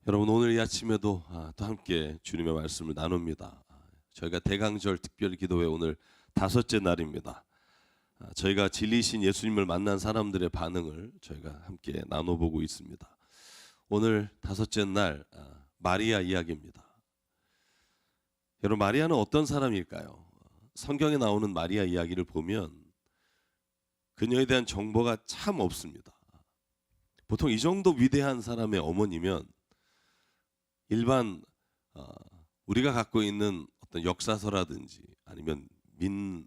여러분, 오늘 이 아침에도 또 함께 주님의 말씀을 나눕니다. 저희가 대강절 특별기도회 오늘 다섯째 날입니다. 저희가 진리신 예수님을 만난 사람들의 반응을 저희가 함께 나눠보고 있습니다. 오늘 다섯째 날 마리아 이야기입니다. 여러분, 마리아는 어떤 사람일까요? 성경에 나오는 마리아 이야기를 보면 그녀에 대한 정보가 참 없습니다. 보통 이 정도 위대한 사람의 어머니면 일반 우리가 갖고 있는 어떤 역사서라든지 아니면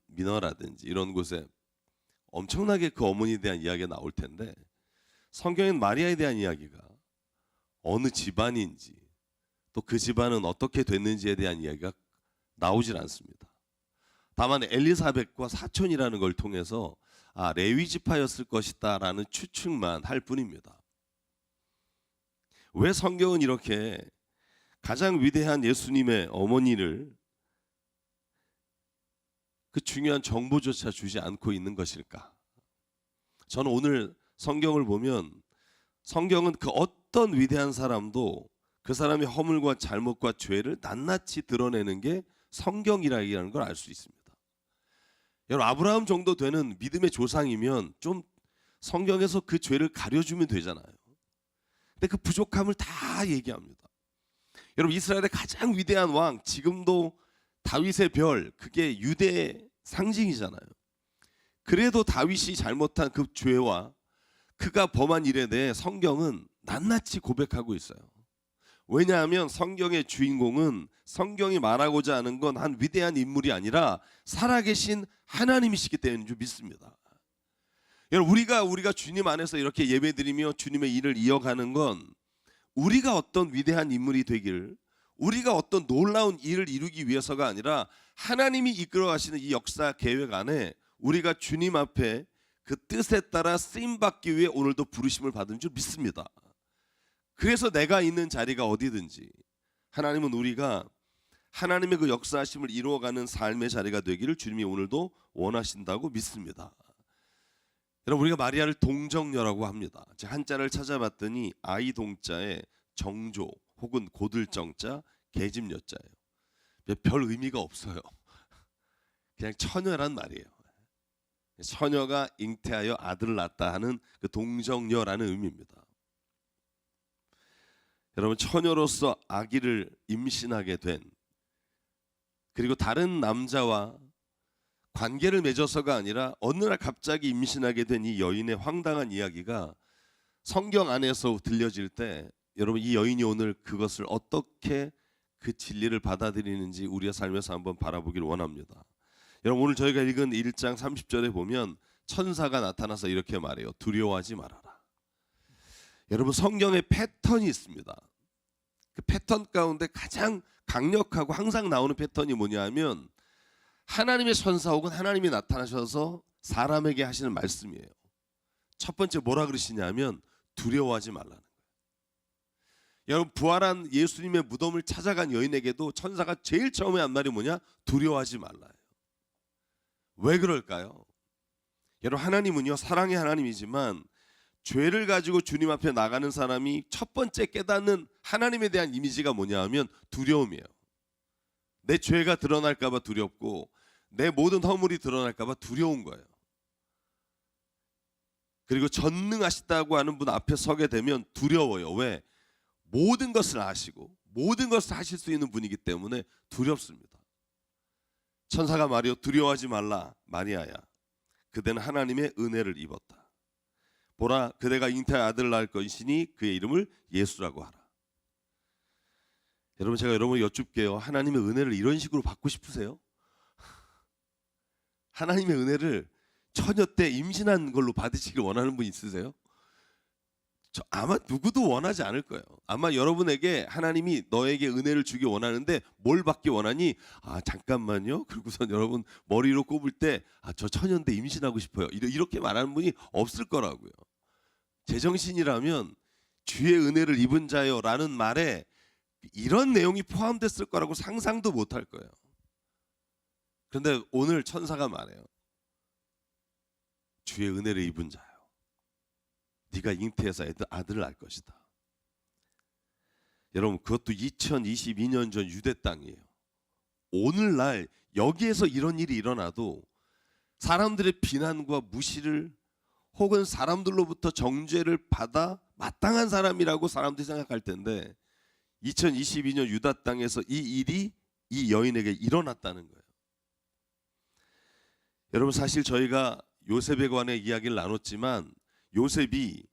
민어라든지 이런 곳에 엄청나게 그 어머니에 대한 이야기가 나올 텐데, 성경엔 마리아에 대한 이야기가 어느 집안인지 또 그 집안은 어떻게 됐는지에 대한 이야기가 나오질 않습니다. 다만 엘리사벳과 사촌이라는 걸 통해서 레위 지파였을 것이다 라는 추측만 할 뿐입니다. 왜 성경은 이렇게 가장 위대한 예수님의 어머니를 그 중요한 정보조차 주지 않고 있는 것일까? 저는 오늘 성경을 보면 성경은 그 어떤 위대한 사람도 그 사람의 허물과 잘못과 죄를 낱낱이 드러내는 게 성경이라는 걸 알 수 있습니다. 여러분, 아브라함 정도 되는 믿음의 조상이면 좀 성경에서 그 죄를 가려주면 되잖아요. 근데 그 부족함을 다 얘기합니다. 여러분, 이스라엘의 가장 위대한 왕, 지금도 다윗의 별, 그게 유대의 상징이잖아요. 그래도 다윗이 잘못한 그 죄와 그가 범한 일에 대해 성경은 낱낱이 고백하고 있어요. 왜냐하면 성경의 주인공은 성경이 말하고자 하는 건 한 위대한 인물이 아니라 살아계신 하나님이시기 때문인 줄 믿습니다. 여러분, 우리가 주님 안에서 이렇게 예배드리며 주님의 일을 이어가는 건 우리가 어떤 위대한 인물이 되기를, 우리가 어떤 놀라운 일을 이루기 위해서가 아니라 하나님이 이끌어 가시는 이 역사 계획 안에 우리가 주님 앞에 그 뜻에 따라 쓰임받기 위해 오늘도 부르심을 받은 줄 믿습니다. 그래서 내가 있는 자리가 어디든지 하나님은 우리가 하나님의 그 역사하심을 이루어가는 삶의 자리가 되기를 주님이 오늘도 원하신다고 믿습니다. 여러분, 우리가 마리아를 동정녀라고 합니다. 제가 한자를 찾아봤더니 아이 동자에 정조 혹은 고들정자 계집여자예요. 별 의미가 없어요. 그냥 처녀란 말이에요. 처녀가 잉태하여 아들을 낳았다 하는 그 동정녀라는 의미입니다. 여러분, 처녀로서 아기를 임신하게 된, 그리고 다른 남자와 관계를 맺어서가 아니라 어느 날 갑자기 임신하게 된 이 여인의 황당한 이야기가 성경 안에서 들려질 때, 여러분, 이 여인이 오늘 그것을 어떻게 그 진리를 받아들이는지 우리의 삶에서 한번 바라보길 원합니다. 여러분, 오늘 저희가 읽은 1장 30절에 보면 천사가 나타나서 이렇게 말해요. 두려워하지 말아라. 여러분, 성경에 패턴이 있습니다. 그 패턴 가운데 가장 강력하고 항상 나오는 패턴이 뭐냐면 하나님의 천사 혹은 하나님이 나타나셔서 사람에게 하시는 말씀이에요. 첫 번째 뭐라 그러시냐면 두려워하지 말라는 거예요. 여러분, 부활한 예수님의 무덤을 찾아간 여인에게도 천사가 제일 처음에 한 말이 뭐냐? 두려워하지 말라요. 왜 그럴까요? 여러분, 하나님은요, 사랑의 하나님이지만 죄를 가지고 주님 앞에 나가는 사람이 첫 번째 깨닫는 하나님에 대한 이미지가 뭐냐 하면 두려움이에요. 내 죄가 드러날까 봐 두렵고 내 모든 허물이 드러날까 봐 두려운 거예요. 그리고 전능하시다고 하는 분 앞에 서게 되면 두려워요. 왜? 모든 것을 아시고 모든 것을 하실 수 있는 분이기 때문에 두렵습니다. 천사가 말이요, 두려워하지 말라 마리아야, 그대는 하나님의 은혜를 입었다. 보라, 그대가 잉태한 아들을 낳을 것이니 그의 이름을 예수라고 하라. 여러분, 제가 여러분 여쭙게요. 하나님의 은혜를 이런 식으로 받고 싶으세요? 하나님의 은혜를 처녀 때 임신한 걸로 받으시길 원하는 분 있으세요? 아마 누구도 원하지 않을 거예요. 아마 여러분에게 하나님이 너에게 은혜를 주기 원하는데 뭘 받기 원하니? 잠깐만요. 그리고선 여러분 머리로 꼽을 때 저 처녀인데 임신하고 싶어요. 이렇게 말하는 분이 없을 거라고요. 제정신이라면 주의 은혜를 입은 자요 라는 말에 이런 내용이 포함됐을 거라고 상상도 못할 거예요. 그런데 오늘 천사가 말해요. 주의 은혜를 입은 자요, 네가 잉태해서 아들을 낳을 것이다. 여러분 그것도 2022년 전 유대 땅이에요. 오늘날 여기에서 이런 일이 일어나도 사람들의 비난과 무시를 혹은 사람들로부터 정죄를 받아 마땅한 사람이라고 사람들이 생각할 텐데 2022년 유다 땅에서 이 일이 이 여인에게 일어났다는 거예요. 여러분 사실 저희가 요셉에 관해 이야기를 나눴지만 요셉이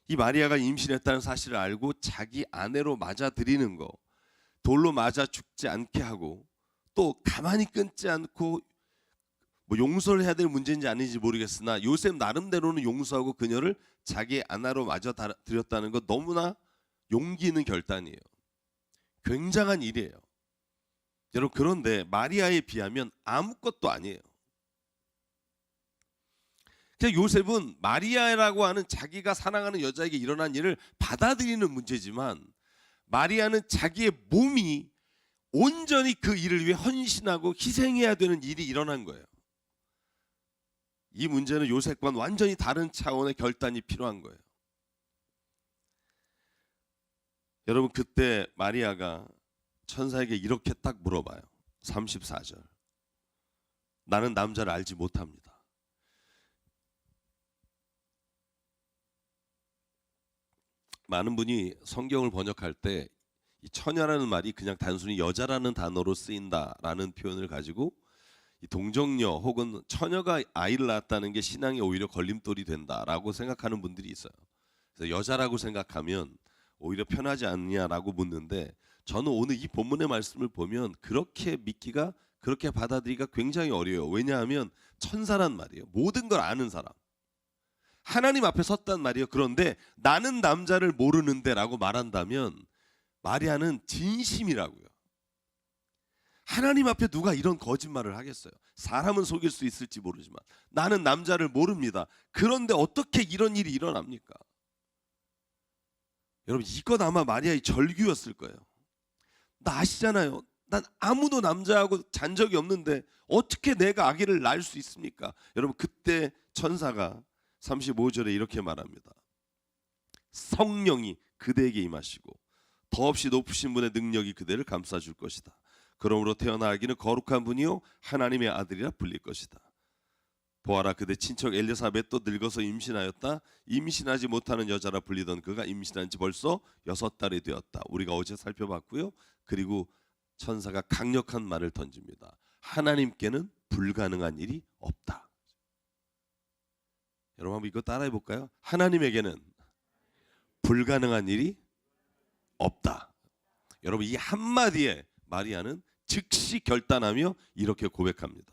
이 마리아가 임신했다는 사실을 알고 자기 아내로 맞아들이는 거, 돌로 맞아 죽지 않게 하고 또 가만히 끊지 않고 뭐 용서를 해야 될 문제인지 아닌지 모르겠으나 요셉 나름대로는 용서하고 그녀를 자기 아내로 맞아들였다는 거 너무나 용기 있는 결단이에요. 굉장한 일이에요. 여러분 그런데 마리아에 비하면 아무것도 아니에요. 그냥 요셉은 마리아라고 하는 자기가 사랑하는 여자에게 일어난 일을 받아들이는 문제지만 마리아는 자기의 몸이 온전히 그 일을 위해 헌신하고 희생해야 되는 일이 일어난 거예요. 이 문제는 요셉과는 완전히 다른 차원의 결단이 필요한 거예요. 여러분 그때 마리아가 천사에게 이렇게 딱 물어봐요. 34절. 나는 남자를 알지 못합니다. 많은 분이 성경을 번역할 때 이 처녀라는 말이 그냥 단순히 여자라는 단어로 쓰인다라는 표현을 가지고 이 동정녀 혹은 처녀가 아이를 낳았다는 게 신앙에 오히려 걸림돌이 된다라고 생각하는 분들이 있어요. 그래서 여자라고 생각하면 오히려 편하지 않냐라고 묻는데 저는 오늘 이 본문의 말씀을 보면 그렇게 믿기가 그렇게 받아들이기가 굉장히 어려워요. 왜냐하면 천사란 말이에요. 모든 걸 아는 사람. 하나님 앞에 섰단 말이에요. 그런데 나는 남자를 모르는데 라고 말한다면 마리아는 진심이라고요. 하나님 앞에 누가 이런 거짓말을 하겠어요? 사람은 속일 수 있을지 모르지만 나는 남자를 모릅니다. 그런데 어떻게 이런 일이 일어납니까? 여러분 이건 아마 마리아의 절규였을 거예요. 나 아시잖아요. 난 아무도 남자하고 잔 적이 없는데 어떻게 내가 아기를 낳을 수 있습니까? 여러분 그때 천사가 35절에 이렇게 말합니다. 성령이 그대에게 임하시고 더없이 높으신 분의 능력이 그대를 감싸줄 것이다. 그러므로 태어날 아기는 거룩한 분이요 하나님의 아들이라 불릴 것이다. 보아라 그대 친척 엘리사벳도 늙어서 임신하였다. 임신하지 못하는 여자라 불리던 그가 임신한 지 벌써 6달이 되었다. 우리가 어제 살펴봤고요. 그리고 천사가 강력한 말을 던집니다. 하나님께는 불가능한 일이 없다. 여러분 한번 이거 따라해 볼까요? 하나님에게는 불가능한 일이 없다. 여러분 이 한마디에 마리아는 즉시 결단하며 이렇게 고백합니다.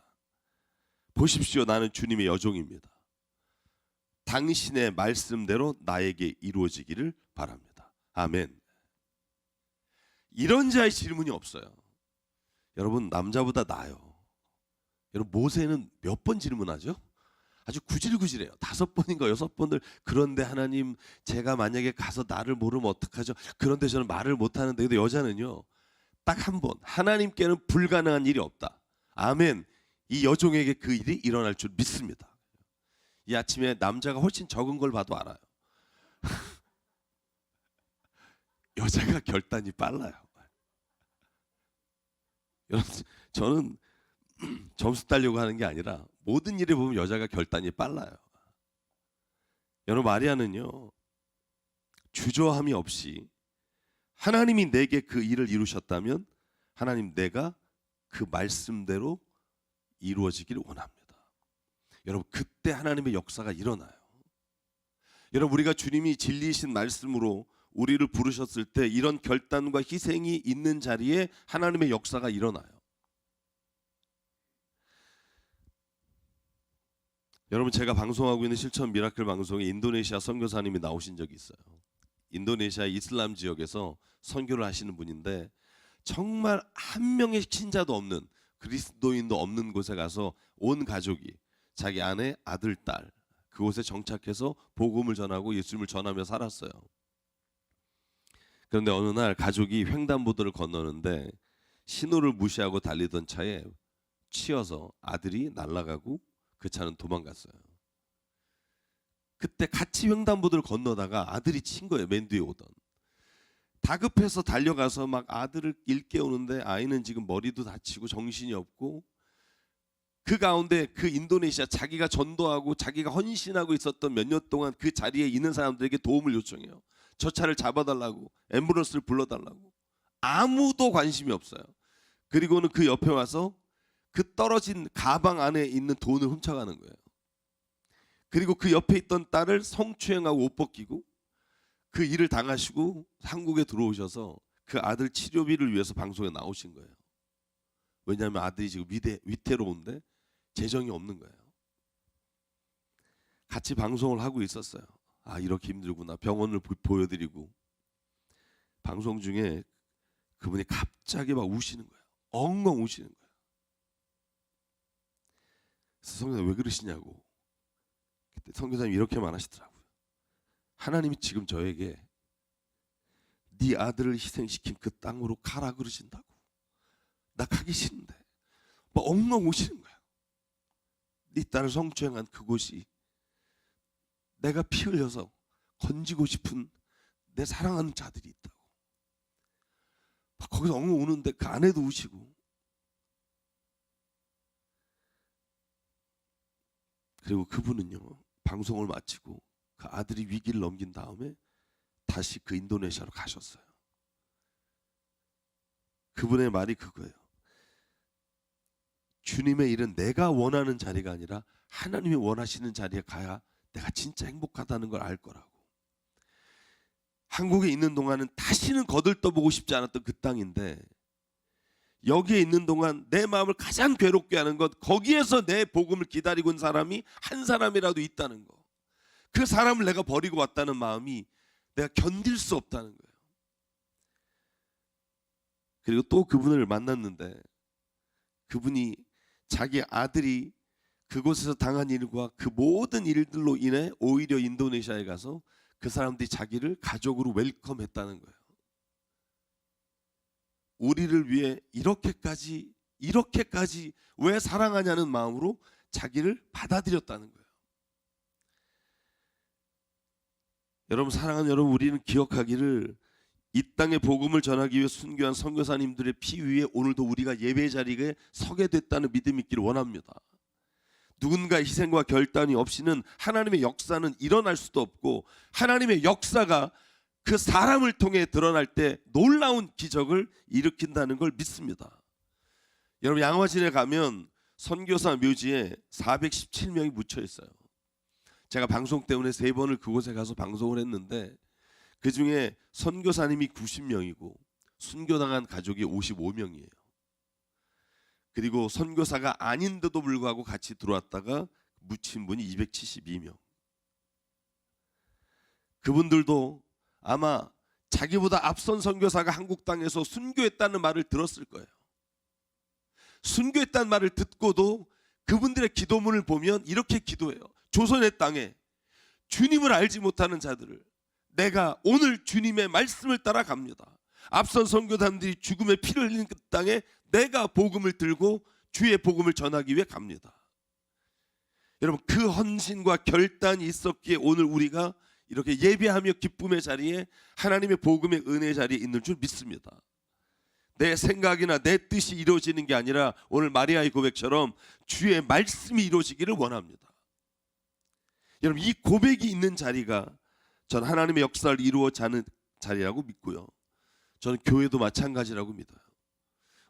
보십시오. 나는 주님의 여종입니다. 당신의 말씀대로 나에게 이루어지기를 바랍니다. 아멘. 이런 자의 질문이 없어요. 여러분 남자보다 나아요. 여러분 모세는 몇 번 질문하죠? 아주 구질구질해요. 5번인가 6번을 그런데 하나님 제가 만약에 가서 나를 모르면 어떡하죠? 그런데 저는 말을 못하는데 근데 여자는요. 딱 한 번 하나님께는 불가능한 일이 없다. 아멘. 이 여종에게 그 일이 일어날 줄 믿습니다. 이 아침에 남자가 훨씬 적은 걸 봐도 알아요. 여자가 결단이 빨라요. 여러분 저는 점수 따려고 하는 게 아니라 모든 일에 보면 여자가 결단이 빨라요. 여러분 마리아는요. 주저함이 없이 하나님이 내게 그 일을 이루셨다면 하나님 내가 그 말씀대로 이루어지기를 원합니다. 여러분 그때 하나님의 역사가 일어나요. 여러분 우리가 주님이 진리이신 말씀으로 우리를 부르셨을 때 이런 결단과 희생이 있는 자리에 하나님의 역사가 일어나요. 여러분 제가 방송하고 있는 실천 미라클 방송에 인도네시아 선교사님이 나오신 적이 있어요. 인도네시아 이슬람 지역에서 선교를 하시는 분인데 정말 한 명의 신자도 없는 그리스도인도 없는 곳에 가서 온 가족이 자기 아내, 아들, 딸 그곳에 정착해서 복음을 전하고 예수님을 전하며 살았어요. 그런데 어느 날 가족이 횡단보도를 건너는데 신호를 무시하고 달리던 차에 치여서 아들이 날아가고 그 차는 도망갔어요. 그때 같이 횡단보도를 건너다가 아들이 친 거예요. 맨 뒤에 오던. 다급해서 달려가서 막 아들을 일깨우는데 아이는 지금 머리도 다치고 정신이 없고, 그 가운데 그 인도네시아 자기가 전도하고 자기가 헌신하고 있었던 몇 년 동안 그 자리에 있는 사람들에게 도움을 요청해요. 저 차를 잡아달라고, 앰뷸런스를 불러달라고. 아무도 관심이 없어요. 그리고는 그 옆에 와서 그 떨어진 가방 안에 있는 돈을 훔쳐가는 거예요. 그리고 그 옆에 있던 딸을 성추행하고 옷 벗기고, 그 일을 당하시고 한국에 들어오셔서 그 아들 치료비를 위해서 방송에 나오신 거예요. 왜냐하면 아들이 지금 위태로운데 재정이 없는 거예요. 같이 방송을 하고 있었어요. 아, 이렇게 힘들구나. 병원을 보여드리고, 방송 중에 그분이 갑자기 막 우시는 거예요. 엉엉 우시는 거예요. 그래서 성교사님 왜 그러시냐고. 그때 성교사님이 이렇게 말하시더라고요. 하나님이 지금 저에게 네 아들을 희생시킨 그 땅으로 가라 그러신다고. 나 가기 싫은데. 막 엉엉 우시는 거예요. 네 딸을 성추행한 그곳이 내가 피 흘려서 건지고 싶은 내 사랑하는 자들이 있다고. 막 거기서 엉엉 우는데 그 아내도 우시고. 그리고 그분은요, 방송을 마치고 그 아들이 위기를 넘긴 다음에 다시 그 인도네시아로 가셨어요. 그분의 말이 그거예요. 주님의 일은 내가 원하는 자리가 아니라 하나님이 원하시는 자리에 가야 내가 진짜 행복하다는 걸 알 거라고. 한국에 있는 동안은 다시는 거들떠보고 싶지 않았던 그 땅인데, 여기에 있는 동안 내 마음을 가장 괴롭게 하는 것, 거기에서 내 복음을 기다리고 있는 사람이 한 사람이라도 있다는 거, 그 사람을 내가 버리고 왔다는 마음이 내가 견딜 수 없다는 거예요. 그리고 또 그분을 만났는데, 그분이 자기 아들이 그곳에서 당한 일과 그 모든 일들로 인해 오히려 인도네시아에 가서 그 사람들이 자기를 가족으로 웰컴했다는 거예요. 우리를 위해 이렇게까지 왜 사랑하냐는 마음으로 자기를 받아들였다는 거예요. 여러분, 사랑하는 여러분, 우리는 기억하기를 이 땅에 복음을 전하기 위해 순교한 선교사님들의 피 위에 오늘도 우리가 예배 자리에 서게 됐다는 믿음이 있기를 원합니다. 누군가의 희생과 결단이 없이는 하나님의 역사는 일어날 수도 없고, 하나님의 역사가 그 사람을 통해 드러날 때 놀라운 기적을 일으킨다는 걸 믿습니다. 여러분, 양화진에 가면 선교사 묘지에 417명이 묻혀 있어요. 제가 방송 때문에 3번을 그곳에 가서 방송을 했는데, 그 중에 선교사님이 90명이고 순교당한 가족이 55명이에요. 그리고 선교사가 아닌데도 불구하고 같이 들어왔다가 묻힌 분이 272명. 그분들도 아마 자기보다 앞선 선교사가 한국 땅에서 순교했다는 말을 들었을 거예요. 순교했다는 말을 듣고도 그분들의 기도문을 보면 이렇게 기도해요. 조선의 땅에 주님을 알지 못하는 자들을 내가 오늘 주님의 말씀을 따라 갑니다. 앞선 선교사님들이 죽음의 피를 흘린 그 땅에 내가 복음을 들고 주의 복음을 전하기 위해 갑니다. 여러분, 그 헌신과 결단이 있었기에 오늘 우리가 이렇게 예배하며 기쁨의 자리에 하나님의 복음의 은혜 자리에 있는 줄 믿습니다. 내 생각이나 내 뜻이 이루어지는 게 아니라 오늘 마리아의 고백처럼 주의 말씀이 이루어지기를 원합니다. 여러분, 이 고백이 있는 자리가 전 하나님의 역사를 이루어가는 자리라고 믿고요. 저는 교회도 마찬가지라고 믿어요.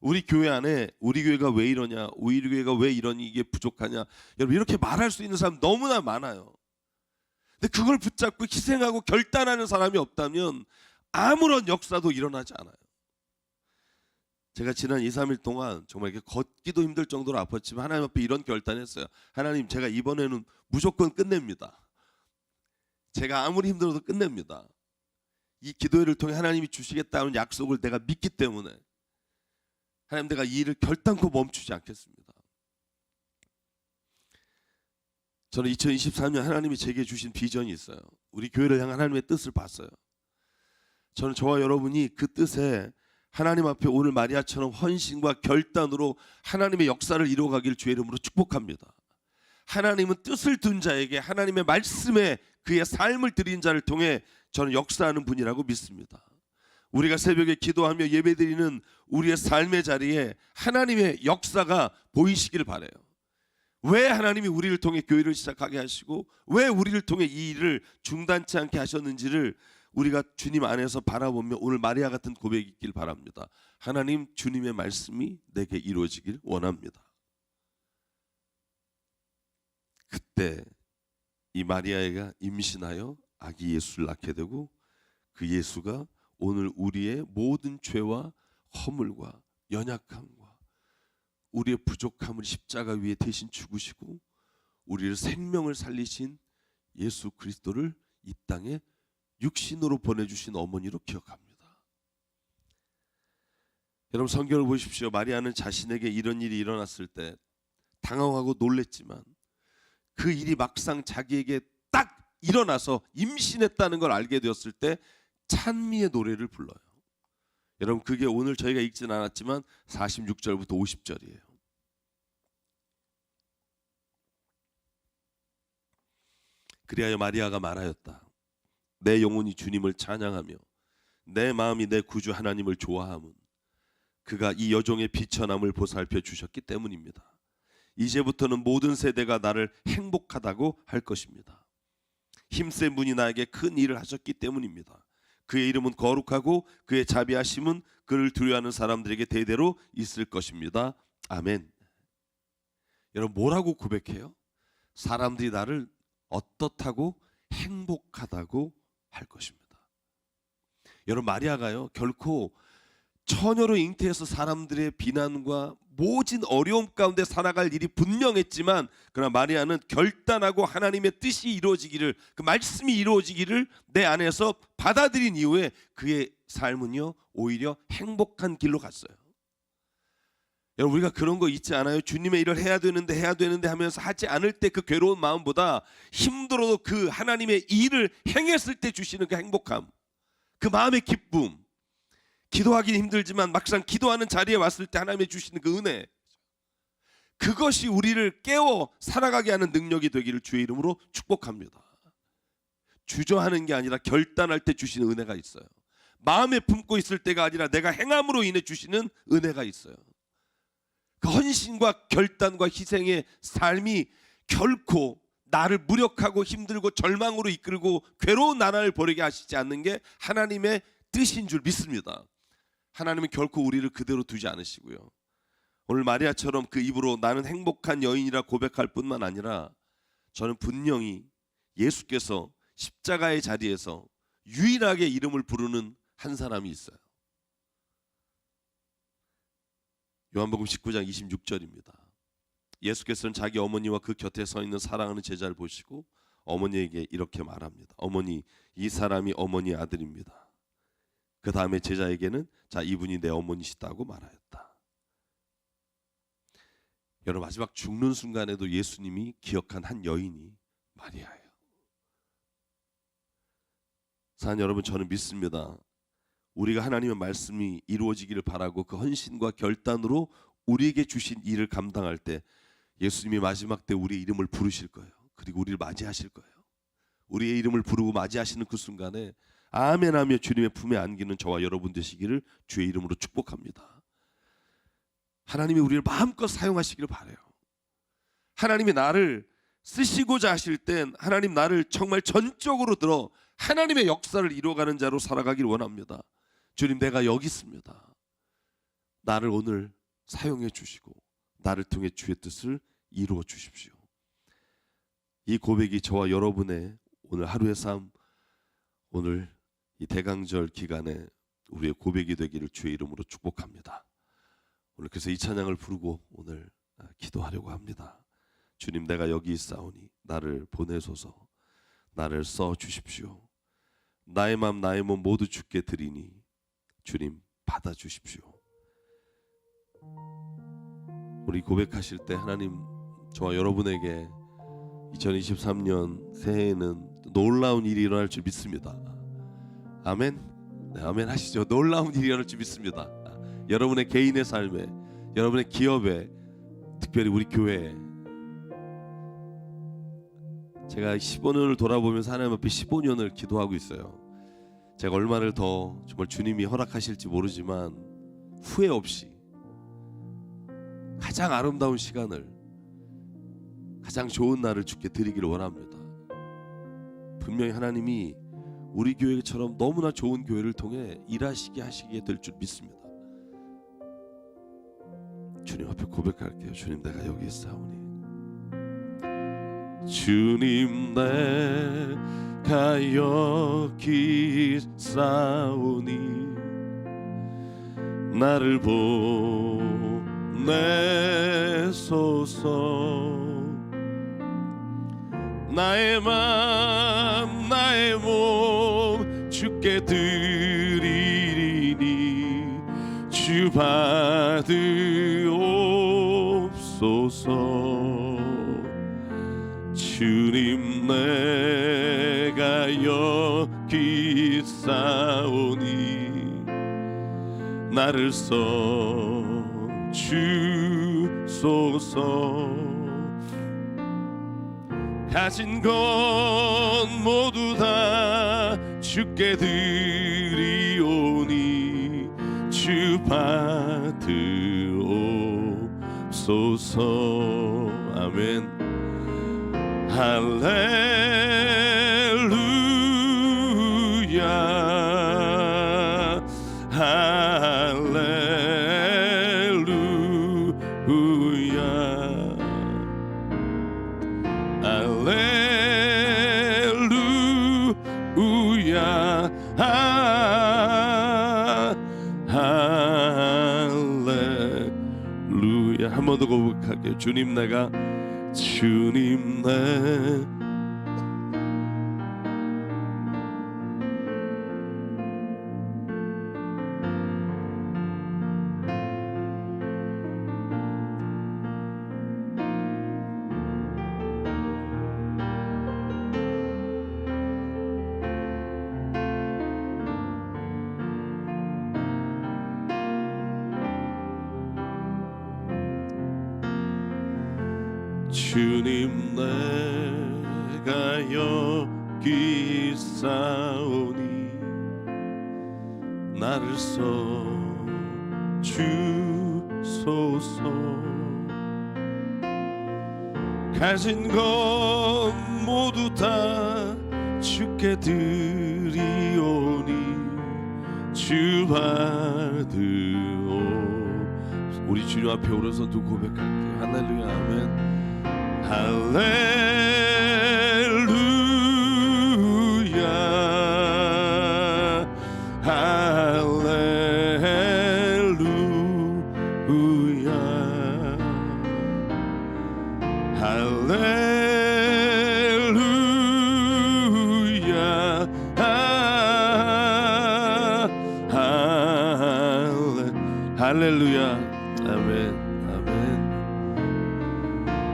우리 교회 안에 우리 교회가 왜 이러냐, 우리 교회가 왜 이러니, 이게 부족하냐, 여러분 이렇게 말할 수 있는 사람 너무나 많아요. 근데 그걸 붙잡고 희생하고 결단하는 사람이 없다면 아무런 역사도 일어나지 않아요. 제가 지난 2, 3일 동안 정말 이렇게 걷기도 힘들 정도로 아팠지만 하나님 앞에 이런 결단했어요. 하나님, 제가 이번에는 무조건 끝냅니다. 제가 아무리 힘들어도 끝냅니다. 이 기도회를 통해 하나님이 주시겠다는 약속을 내가 믿기 때문에 하나님, 내가 이 일을 결단코 멈추지 않겠습니다. 저는 2023년 하나님이 제게 주신 비전이 있어요. 우리 교회를 향한 하나님의 뜻을 봤어요. 저는 저와 여러분이 그 뜻에 하나님 앞에 오늘 마리아처럼 헌신과 결단으로 하나님의 역사를 이루어가길 주의 이름으로 축복합니다. 하나님은 뜻을 둔 자에게 하나님의 말씀에 그의 삶을 드린 자를 통해 저는 역사하는 분이라고 믿습니다. 우리가 새벽에 기도하며 예배드리는 우리의 삶의 자리에 하나님의 역사가 보이시길 바라요. 왜 하나님이 우리를 통해 교회를 시작하게 하시고 왜 우리를 통해 이 일을 중단치 않게 하셨는지를 우리가 주님 안에서 바라보며 오늘 마리아 같은 고백이 있길 바랍니다. 하나님, 주님의 말씀이 내게 이루어지길 원합니다. 그때 이 마리아가 임신하여 아기 예수를 낳게 되고 그 예수가 오늘 우리의 모든 죄와 허물과 연약함과 우리의 부족함을 십자가 위에 대신 죽으시고 우리를 생명을 살리신 예수 그리스도를 이 땅에 육신으로 보내주신 어머니로 기억합니다. 여러분, 성경을 보십시오. 마리아는 자신에게 이런 일이 일어났을 때 당황하고 놀랬지만 그 일이 막상 자기에게 딱 일어나서 임신했다는 걸 알게 되었을 때 찬미의 노래를 불러요. 여러분, 그게 오늘 저희가 읽진 않았지만 46절부터 50절이에요. 그리하여 마리아가 말하였다. 내 영혼이 주님을 찬양하며 내 마음이 내 구주 하나님을 좋아함은 그가 이 여종의 비천함을 보살펴 주셨기 때문입니다. 이제부터는 모든 세대가 나를 행복하다고 할 것입니다. 힘센 분이 나에게 큰 일을 하셨기 때문입니다. 그의 이름은 거룩하고 그의 자비하심은 그를 두려워하는 사람들에게 대대로 있을 것입니다. 아멘. 여러분, 뭐라고 고백해요? 사람들이 나를 어떻다고? 행복하다고 할 것입니다. 여러분, 마리아가요 결코 처녀로 잉태해서 사람들의 비난과 모진 어려움 가운데 살아갈 일이 분명했지만 그러나 마리아는 결단하고 하나님의 뜻이 이루어지기를, 그 말씀이 이루어지기를 내 안에서 받아들인 이후에 그의 삶은요 오히려 행복한 길로 갔어요. 여러분, 우리가 그런 거 있지 않아요? 주님의 일을 해야 되는데 하면서 하지 않을 때 그 괴로운 마음보다 힘들어도 그 하나님의 일을 행했을 때 주시는 그 행복함, 그 마음의 기쁨, 기도하기는 힘들지만 막상 기도하는 자리에 왔을 때 하나님이 주시는 그 은혜, 그것이 우리를 깨워 살아가게 하는 능력이 되기를 주의 이름으로 축복합니다. 주저하는 게 아니라 결단할 때 주시는 은혜가 있어요. 마음에 품고 있을 때가 아니라 내가 행함으로 인해 주시는 은혜가 있어요. 그 헌신과 결단과 희생의 삶이 결코 나를 무력하고 힘들고 절망으로 이끌고 괴로운 나날을 보내게 하시지 않는 게 하나님의 뜻인 줄 믿습니다. 하나님은 결코 우리를 그대로 두지 않으시고요. 오늘 마리아처럼 그 입으로 나는 행복한 여인이라 고백할 뿐만 아니라 저는 분명히 예수께서 십자가의 자리에서 유일하게 이름을 부르는 한 사람이 있어요. 요한복음 19장 26절입니다. 예수께서는 자기 어머니와 그 곁에 서 있는 사랑하는 제자를 보시고 어머니에게 이렇게 말합니다. 어머니, 이 사람이 어머니의 아들입니다. 그 다음에 제자에게는 자, 이분이 내 어머니시다고 말하였다. 여러분, 마지막 죽는 순간에도 예수님이 기억한 한 여인이 마리아예요. 사랑하는 여러분, 저는 믿습니다. 우리가 하나님의 말씀이 이루어지기를 바라고 그 헌신과 결단으로 우리에게 주신 일을 감당할 때 예수님이 마지막 때 우리의 이름을 부르실 거예요. 그리고 우리를 맞이하실 거예요. 우리의 이름을 부르고 맞이하시는 그 순간에 아멘하며 주님의 품에 안기는 저와 여러분 되시기를 주의 이름으로 축복합니다. 하나님이 우리를 마음껏 사용하시기를 바라요. 하나님이 나를 쓰시고자 하실 땐 하나님 나를 정말 전적으로 들어 하나님의 역사를 이루어가는 자로 살아가길 원합니다. 주님, 내가 여기 있습니다. 나를 오늘 사용해 주시고 나를 통해 주의 뜻을 이루어 주십시오. 이 고백이 저와 여러분의 오늘 하루의 삶, 오늘 이 대강절 기간에 우리의 고백이 되기를 주의 이름으로 축복합니다. 오늘 그래서 이 찬양을 부르고 오늘 기도하려고 합니다. 주님, 내가 여기 있사오니 나를 보내소서. 나를 써 주십시오. 나의 마음 나의 몸 모두 주께 드리니 주님 받아 주십시오. 우리 고백하실 때 하나님 저와 여러분에게 2023년 새해에는 놀라운 일이 일어날 줄 믿습니다. 아멘. 네, 아멘 하시죠. 놀라운 일이 일어날 줄 믿습니다. 여러분의 개인의 삶에, 여러분의 기업에, 특별히 우리 교회에. 제가 15년을 돌아보면서 하나님 앞에 15년을 기도하고 있어요. 제가 얼마를 더 정말 주님이 허락하실지 모르지만 후회 없이 가장 아름다운 시간을, 가장 좋은 날을 주께 드리기를 원합니다. 분명히 하나님이 우리 교회처럼 너무나 좋은 교회를 통해 일하시게 하시게 될 줄 믿습니다. 주님 앞에 고백할게요. 주님, 내가 여기 있사오니. 주님, 내가 여기 있사오니 나를 보내소서. 나의 맘 나의 몸 주께 드리리니 주 받으옵소서. 주님, 내가 여기 있사오니 나를 써주소서. 가진 것 모두 다 주께 드리오니 주 받으옵소서. 아멘. 할렐루야 할렐루야 할렐루야 할렐루야. 한 번 더 고백할게요. 주님, 내가 주님, 주님, 내가 여기 있사오니 나를 써주소서. 가진 것 모두 다 주께 드리오니 주 받으오. 우리 주님 앞에 오려서 두 고백할게요. 할렐루야 아멘. 할렐루야 할렐루야 할렐루야 할렐루야 아멘 아멘.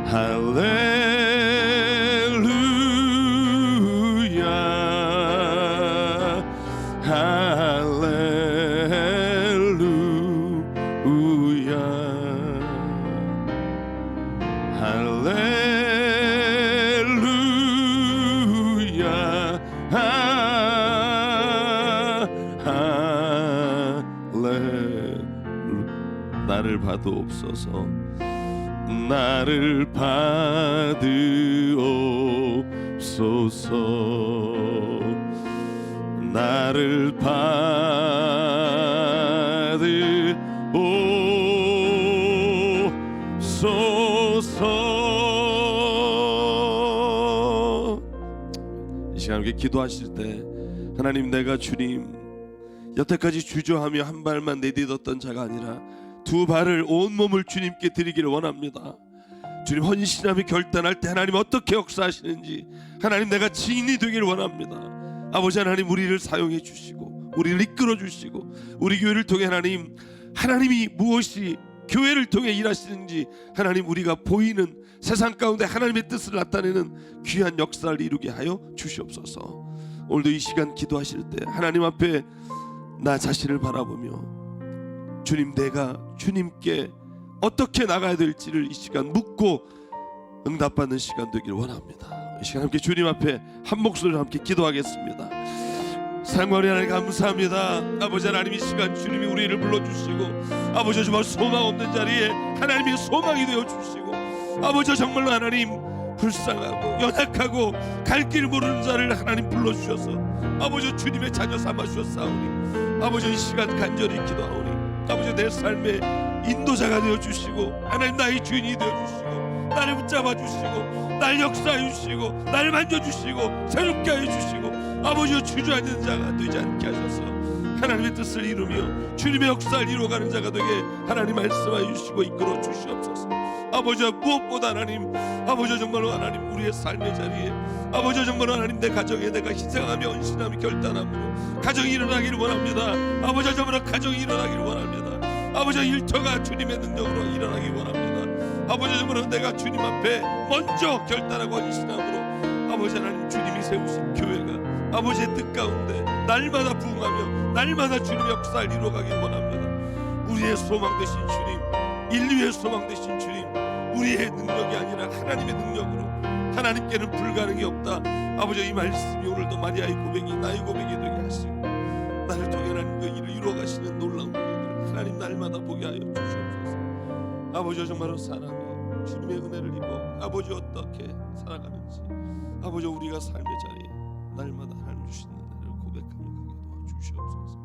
할렐루야 할렐루야 할렐루야 나를 받으옵소서. 나를 받으옵소서. 나를 받으옵소서. 이 시간 함께 기도하실 때 하나님, 내가 주님 여태까지 주저하며 한 발만 내딛었던 자가 아니라 두 발을 온몸을 주님께 드리기를 원합니다. 주님, 헌신하며 결단할 때 하나님 어떻게 역사하시는지 하나님, 내가 증인이 되기를 원합니다. 아버지 하나님, 우리를 사용해 주시고 우리를 이끌어 주시고 우리 교회를 통해 하나님이 무엇이 교회를 통해 일하시는지 하나님, 우리가 보이는 세상 가운데 하나님의 뜻을 나타내는 귀한 역사를 이루게 하여 주시옵소서. 오늘도 이 시간 기도하실 때 하나님 앞에 나 자신을 바라보며 주님, 내가 주님께 어떻게 나가야 될지를 이 시간 묻고 응답받는 시간 되길 원합니다. 이 시간 함께 주님 앞에 한 목소리로 함께 기도하겠습니다. 사랑하는 하나님 감사합니다. 아버지 하나님, 이 시간 주님이 우리를 불러주시고 아버지 정말 소망 없는 자리에 하나님의 소망이 되어주시고 아버지 정말로 하나님 불쌍하고 연약하고 갈 길 모르는 자를 하나님 불러주셔서 아버지 주님의 자녀 삼아주셨사오니 아버지 이 시간 간절히 기도하오니 아버지 내 삶의 인도자가 되어주시고 하나님 나의 주인이 되어주시고 나를 붙잡아 주시고 날 역사해 주시고 날 만져주시고 새롭게 하여 주시고 아버지여 주저앉는 자가 되지 않게 하셔서 하나님의 뜻을 이루며 주님의 역사를 이루어가는 자가 되게 하나님 말씀하여 주시고 이끌어 주시옵소서. 아버지여 무엇보다 하나님 아버지여 정말로 하나님 우리의 삶의 자리에 아버지여 정말로 하나님 내 가정에 내가 희생하며 헌신하며 결단함으로 가정이 일어나기를 원합니다. 아버지여 정말로 가정이 일어나기를 원합니다. 아버지여 일터가 주님의 능력으로 일어나기 원합니다. 아버지 정말로 내가 주님 앞에 먼저 결단하고 헌신함으로 아버지 하나님 주님이 세우신 교회가 아버지의 뜻 가운데 날마다 부흥하며 날마다 주님의 역사를 이루어가길 원합니다. 우리의 소망 되신 주님, 인류의 소망 되신 주님, 우리의 능력이 아니라 하나님의 능력으로 하나님께는 불가능이 없다. 아버지 이 말씀이 오늘도 마리아의 고백이 나의 고백이 되게 하시고 나를 통해 하나님 그 일을 이루어가시는 놀라운 일들을 하나님 날마다 보게 하여 주시옵소서. 아버지 정말로 사람이 주님의 은혜를 입어 아버지 어떻게 살아가는지 아버지 우리가 삶의 자리에 날마다 하나님 주시는 은혜를 고백하며 가게 도와주시옵소서.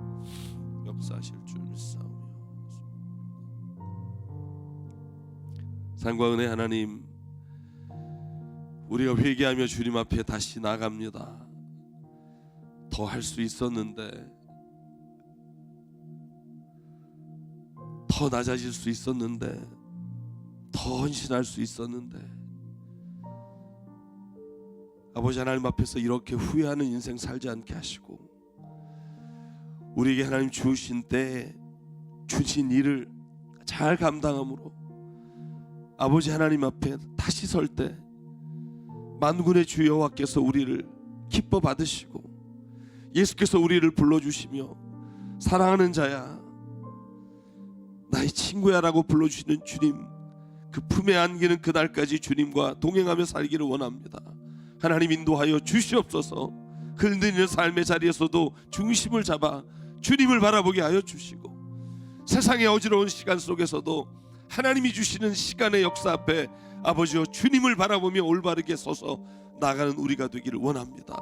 역사하실 줄 믿사오며 상과 은혜 하나님, 우리가 회개하며 주님 앞에 다시 나갑니다. 더 할 수 있었는데, 더 낮아질 수 있었는데, 더 헌신할 수 있었는데, 아버지 하나님 앞에서 이렇게 후회하는 인생 살지 않게 하시고 우리에게 하나님 주신 때에 주신 일을 잘 감당함으로 아버지 하나님 앞에 다시 설 때 만군의 주 여호와께서 우리를 기뻐 받으시고 예수께서 우리를 불러주시며 사랑하는 자야 나의 친구야 라고 불러주시는 주님, 그 품에 안기는 그날까지 주님과 동행하며 살기를 원합니다. 하나님 인도하여 주시옵소서. 흔들리는 삶의 자리에서도 중심을 잡아 주님을 바라보게 하여 주시고 세상의 어지러운 시간 속에서도 하나님이 주시는 시간의 역사 앞에 아버지여 주님을 바라보며 올바르게 서서 나가는 우리가 되기를 원합니다.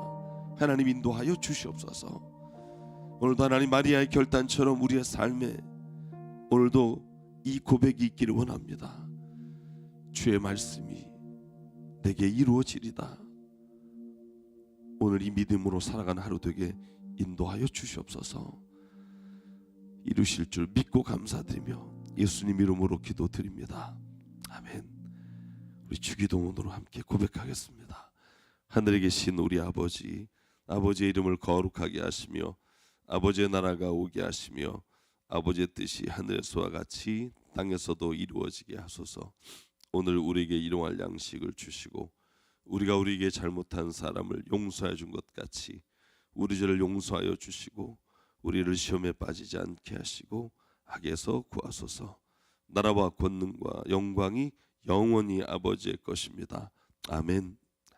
하나님 인도하여 주시옵소서. 오늘도 하나님 마리아의 결단처럼 우리의 삶에 오늘도 이 고백이 있기를 원합니다. 주의 말씀이 내게 이루어지리다. 오늘 이 믿음으로 살아가는 하루 되게 인도하여 주시옵소서. 이루실 줄 믿고 감사드리며 예수님 이름으로 기도드립니다. 아멘. 우리 주기도문으로 함께 고백하겠습니다. 하늘에 계신 우리 아버지, 아버지의 이름을 거룩하게 하시며 아버지의 나라가 오게 하시며 아버지의 뜻이 하늘에서와 같이 땅에서도 이루어지게 하소서. 오늘 우리에게 일용할 양식을 주시고 우리가 우리에게 잘못한 사람을 용서해 준 것 같이 우리 죄를 용서하여 주시고 우리를 시험에 빠지지 않게 하시고 악에서 구하소서. 나라와 권능과 영광이 영원히 아버지의 것입니다. 아멘.